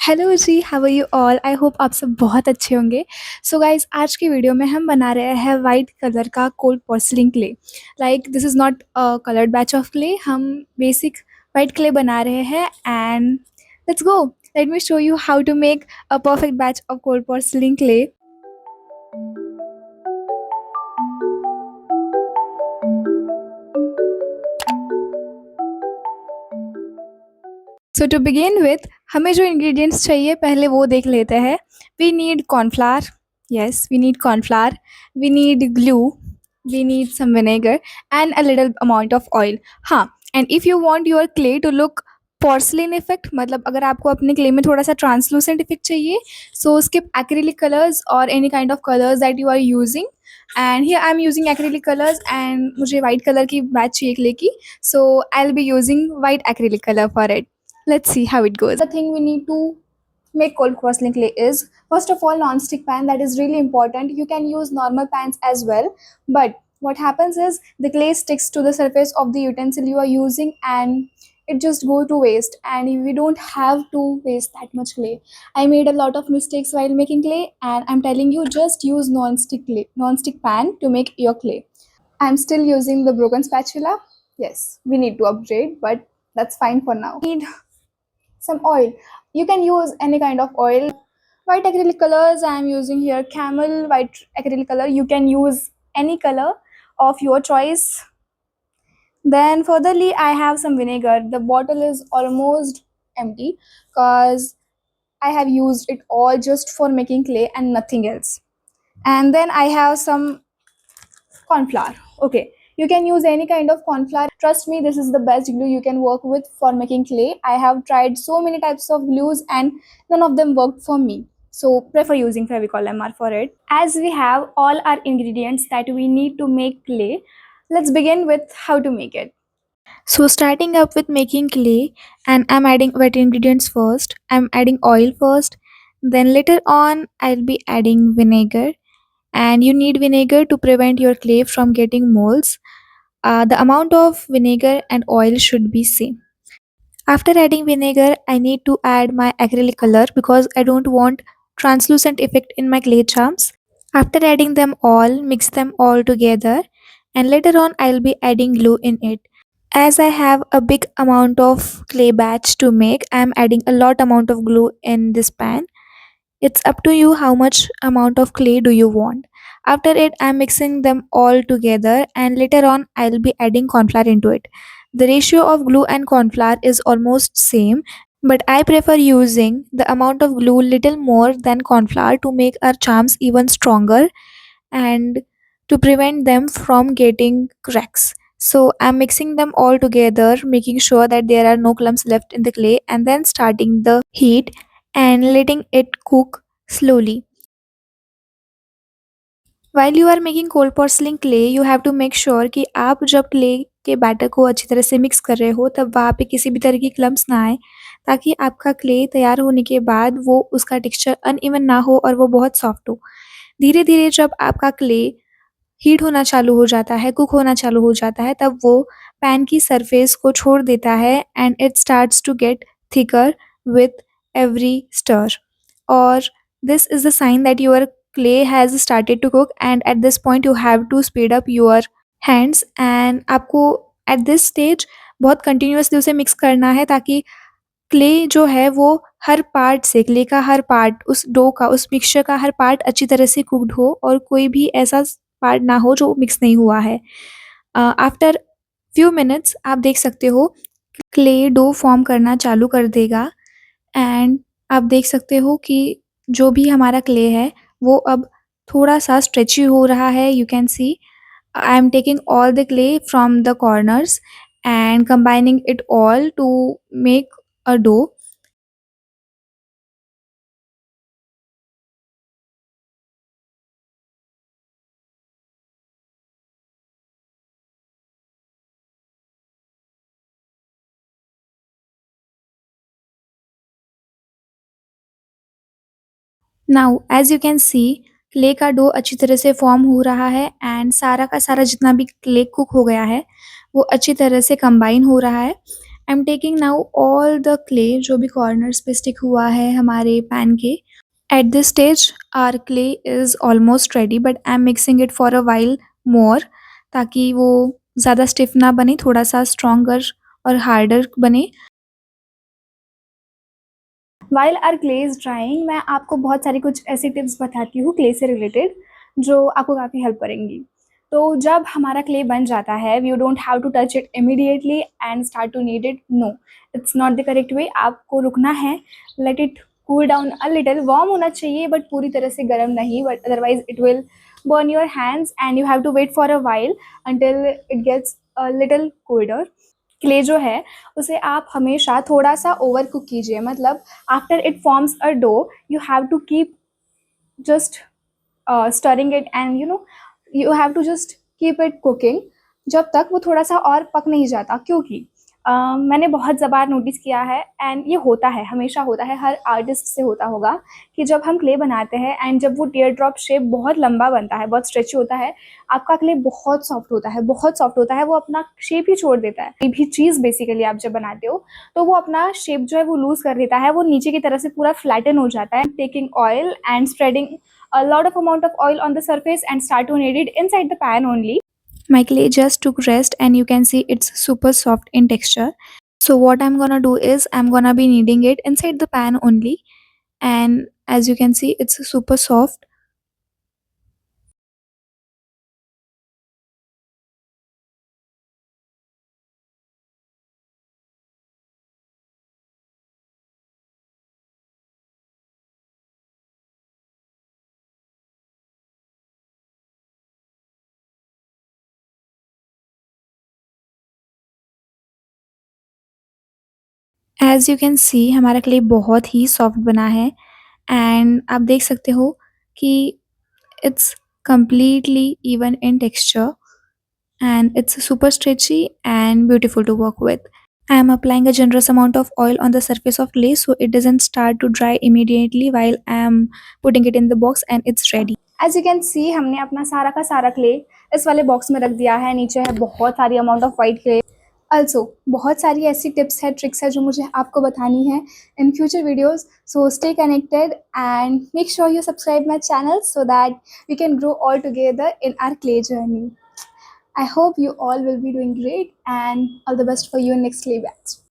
Hello ji, how are you all? I hope आप सब बहुत अच्छे होंगे। सो गाइज़, आज की वीडियो में हम बना रहे हैं वाइट कलर का cold porcelain clay. Like this is not a coloured batch of clay, हम बेसिक वाइट क्ले बना रहे हैं and let's go. Let me show you how to make a perfect batch of cold porcelain clay. So to begin with हमें जो ingredients चाहिए पहले वो देख लेते हैं। We need cornflour, yes we need cornflour, we need glue, we need some vinegar and a little amount of oil. हाँ, and if you want your clay to look porcelain effect, मतलब अगर आपको अपने क्ले में थोड़ा सा translucent effect चाहिए, so skip acrylic colors or any kind of colors that you are using. And here I'm using acrylic colors and मुझे white color की बैच चाहिए क्ले की, so I'll be using white acrylic color for it. Let's see how it goes. The thing we need to make cold porcelain clay is, first of all, non-stick pan. That is really important. You can use normal pans as well, but what happens is the clay sticks to the surface of the utensil you are using and it just go to waste, and we don't have to waste that much clay. I made a lot of mistakes while making clay, and I'm telling you, just use non-stick pan to make your clay. I'm still using the broken spatula. Yes, we need to upgrade, but that's fine for now. Need some oil. You can use any kind of oil. White acrylic colors, I am using here camel white acrylic color. You can use any color of your choice. Then furtherly, I have some vinegar. The bottle is almost empty because I have used it all just for making clay and nothing else. And then I have some corn flour. Okay, you can use any kind of corn flour. Trust me, this is the best glue you can work with for making clay. I have tried so many types of glues and none of them worked for me, so prefer using Fevicol MR for it. As we have all our ingredients that we need to make clay, let's begin with how to make it. So starting up with making clay, and I'm adding wet ingredients first. I'm adding oil first, then later on I'll be adding vinegar, and you need vinegar to prevent your clay from getting molds. The amount of vinegar and oil should be same. After adding vinegar, I need to add my acrylic color because I don't want translucent effect in my clay charms. After adding them all, mix them all together, and later on I'll be adding glue in it. As I have a big amount of clay batch to make, I'm adding a lot amount of glue in this pan. It's up to you how much amount of clay do you want. After it, I'm mixing them all together, and later on I'll be adding corn flour into it. The ratio of glue and corn flour is almost same, but I prefer using the amount of glue little more than corn flour to make our charms even stronger and to prevent them from getting cracks. So I'm mixing them all together, making sure that there are no clumps left in the clay, and then starting the heat and letting it cook slowly. While you are making cold porcelain clay, you have to make sure कि आप जब clay के batter को अच्छी तरह से mix कर रहे हो तब वहाँ पे किसी भी तरह की क्लम्प्स ना आए, ताकि आपका क्ले तैयार होने के बाद वो उसका टेक्सचर अनइवन ना हो और वो बहुत सॉफ्ट हो। धीरे धीरे जब आपका क्ले हीट होना चालू हो जाता है, कुक होना चालू हो जाता है, तब वो पैन की सरफेस को छोड़ देता है and it starts to get thicker with every stir, और this is the sign that your clay has started to cook, and at this point you have to speed up your hands, and आपको at this stage बहुत continuously उसे mix करना है ताकि clay जो है वो हर पार्ट से, क्ले का हर पार्ट, उस डो का, उस मिक्सचर का हर पार्ट अच्छी तरह से कुक्ड हो और कोई भी ऐसा पार्ट ना हो जो मिक्स नहीं हुआ है। आफ्टर फ्यू मिनट्स आप देख सकते हो क्ले डो फॉर्म करना चालू कर देगा, एंड आप देख सकते हो कि जो भी हमारा क्ले है वो अब थोड़ा सा स्ट्रेची हो रहा है। You can see I am taking all the clay from the corners and combining it all to make a dough. Now as you can see clay का डो अच्छी तरह से फॉर्म हो रहा है एंड सारा का सारा जितना भी क्ले कुक हो गया है वो अच्छी तरह से कंबाइन हो रहा है, आई am taking now all the clay जो भी कॉर्नर्स पे स्टिक हुआ है हमारे पैन के। At this stage our clay is almost ready but I am mixing it for a while more, ताकि वो ज़्यादा स्टिफ ना बने, थोड़ा सा स्ट्रॉन्गर और हार्डर बने। While our clay is drying मैं आपको बहुत सारी कुछ ऐसी टिप्स बताती हूँ क्ले से रिलेटेड जो आपको काफ़ी हेल्प करेंगी। तो जब हमारा क्ले बन जाता है you don't have to touch it immediately and start to knead it, no, it's not the correct way. आपको रुकना है, let it cool down a little, warm होना चाहिए बट पूरी तरह से गर्म नहीं, but otherwise it will burn your hands and you have to wait for a while until it gets a little colder। Clay जो है उसे आप हमेशा थोड़ा सा ओवर कुक कीजिए, मतलब after it forms a dough you have to keep just stirring it and you have to just keep it cooking जब तक वो थोड़ा सा और पक नहीं जाता। क्योंकि मैंने बहुत बार नोटिस किया है एंड ये होता है, हमेशा होता है, हर आर्टिस्ट से होता होगा कि जब हम क्ले बनाते हैं एंड जब वो टीयर ड्रॉप शेप बहुत लंबा बनता है, बहुत स्ट्रेची होता है, आपका क्ले बहुत सॉफ्ट होता है, बहुत सॉफ्ट होता है, वो अपना शेप ही छोड़ देता है। कोई भी चीज़ बेसिकली आप जब बनाते हो तो वो अपना शेप जो है वो लूज़ कर देता है, वो नीचे की तरह से पूरा फ्लैटन हो जाता है। Taking oil and spreading a lot of amount of oil on the surface and start to knead it inside the pan only. My clay just took rest and you can see it's super soft in texture. So what I'm gonna do is I'm gonna be kneading it inside the pan only, and as you can see it's super soft. As you can see हमारा clay बहुत ही soft बना है and आप देख सकते हो कि it's completely even in texture and it's super stretchy and beautiful to work with. I am applying a generous amount of oil on the surface of clay so it doesn't start to dry immediately while I am putting it in the box and it's ready. As you can see हमने अपना सारा का सारा clay इस वाले box में रख दिया है। नीचे है बहुत सारी amount of white clay. also बहुत सारी ऐसी टिप्स है, ट्रिक्स है जो मुझे आपको बतानी है in future videos, so stay connected and make sure you subscribe my channel so that we can grow all together in our clay journey. I hope you all will be doing great and all the best for you in next clay batch.